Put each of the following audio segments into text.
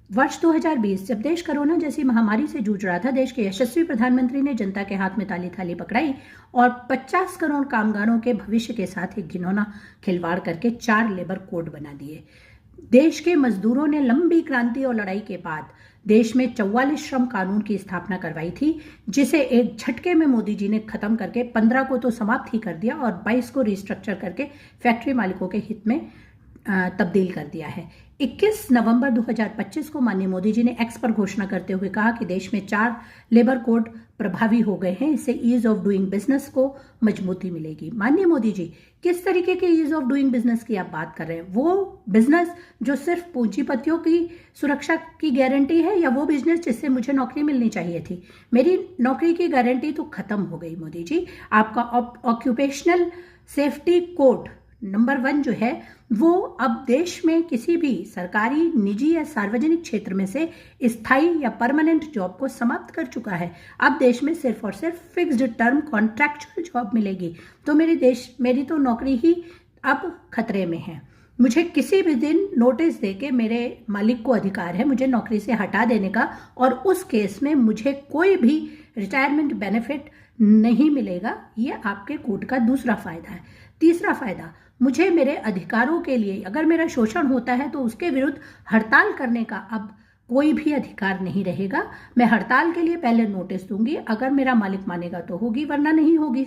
वर्ष 2020 जब देश कोरोना जैसी महामारी से जूझ रहा था, देश के यशस्वी प्रधानमंत्री ने जनता के हाथ में ताली थाली पकड़ाई और 50 करोड़ कामगारों के भविष्य के साथ एक घिनौना खिलवाड़ करके 4 लेबर कोड बना दिए। देश के मजदूरों ने लंबी क्रांति और लड़ाई के बाद देश में 44 श्रम कानून की स्थापना करवाई थी, जिसे एक झटके में मोदी जी ने खत्म करके 15 को तो समाप्त ही कर दिया और 22 को रिस्ट्रक्चर करके फैक्ट्री मालिकों के हित में तब्दील कर दिया है। 21 नवंबर 2025 को माननीय मोदी जी ने एक्स पर घोषणा करते हुए कहा कि देश में 4 लेबर कोड प्रभावी हो गए हैं, इससे ईज ऑफ डूइंग बिजनेस को मजबूती मिलेगी। माननीय मोदी जी, किस तरीके के ईज ऑफ डूइंग बिजनेस की आप बात कर रहे हैं? वो बिजनेस जो सिर्फ पूंजीपतियों की सुरक्षा की गारंटी है, या वो बिजनेस जिससे मुझे नौकरी मिलनी चाहिए थी? मेरी नौकरी की गारंटी तो खत्म हो गई मोदी जी। आपका ऑक्यूपेशनल सेफ्टी कोड नंबर 1 जो है वो अब देश में किसी भी सरकारी, निजी या सार्वजनिक क्षेत्र में से स्थायी या परमानेंट जॉब को समाप्त कर चुका है। अब देश में सिर्फ और सिर्फ फिक्स्ड टर्म कॉन्ट्रैक्चुअल जॉब मिलेगी। तो मेरी तो नौकरी ही अब खतरे में है। मुझे किसी भी दिन नोटिस देके मेरे मालिक को अधिकार है मुझे नौकरी से हटा देने का, और उस केस में मुझे कोई भी रिटायरमेंट बेनिफिट नहीं मिलेगा। ये आपके कोड का दूसरा फायदा है। तीसरा फायदा, मुझे मेरे अधिकारों के लिए अगर मेरा शोषण होता है तो उसके विरुद्ध हड़ताल करने का अब कोई भी अधिकार नहीं रहेगा। मैं हड़ताल के लिए पहले नोटिस दूंगी, अगर मेरा मालिक मानेगा तो होगी, वरना नहीं होगी।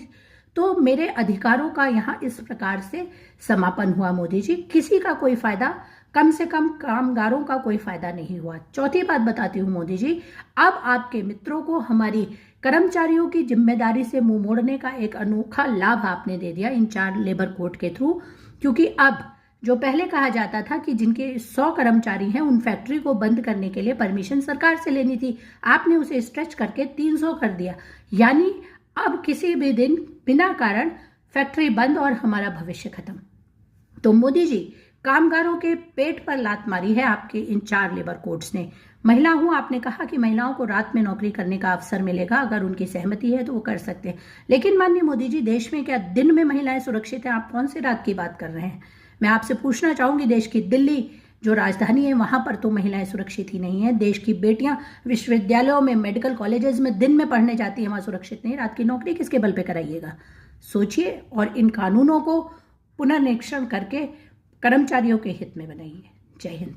तो मेरे अधिकारों का यहाँ इस प्रकार से समापन हुआ मोदी जी। किसी का कोई फायदा, कम से कम कामगारों का कोई फायदा नहीं हुआ। चौथी बात बताती हूँ मोदी जी, अब आपके मित्रों को हमारी कर्मचारियों की जिम्मेदारी से मुंह मोड़ने का एक अनोखा लाभ आपने दे दिया इन 4 लेबर कोड के थ्रू। क्योंकि अब जो पहले कहा जाता था कि जिनके 100 कर्मचारी हैं उन फैक्ट्री को बंद करने के लिए परमिशन सरकार से लेनी थी, आपने उसे स्ट्रेच करके 300 कर दिया। यानी अब किसी भी दिन बिना कारण फैक्ट्री बंद और हमारा भविष्य खत्म। तो मोदी जी, कामगारों के पेट पर लात मारी है आपके इन 4 लेबर कोड्स ने। महिला हूं, आपने कहा कि महिलाओं को रात में नौकरी करने का अवसर मिलेगा, अगर उनकी सहमति है तो वो कर सकते हैं। लेकिन माननीय मोदी जी, देश में क्या दिन में महिलाएं सुरक्षित हैं? आप कौन सी रात की बात कर रहे हैं? मैं आपसे पूछना चाहूंगी, देश की दिल्ली जो राजधानी है वहां पर तो महिलाएं सुरक्षित ही नहीं है। देश की बेटियां विश्वविद्यालयों में, मेडिकल कॉलेजेस में दिन में पढ़ने जाती है, वहां सुरक्षित नहीं। रात की नौकरी किसके बल पे कराइएगा? सोचिए और इन कानूनों को पुनर्निरीक्षण करके कर्मचारियों के हित में बनाइए। जय हिंद।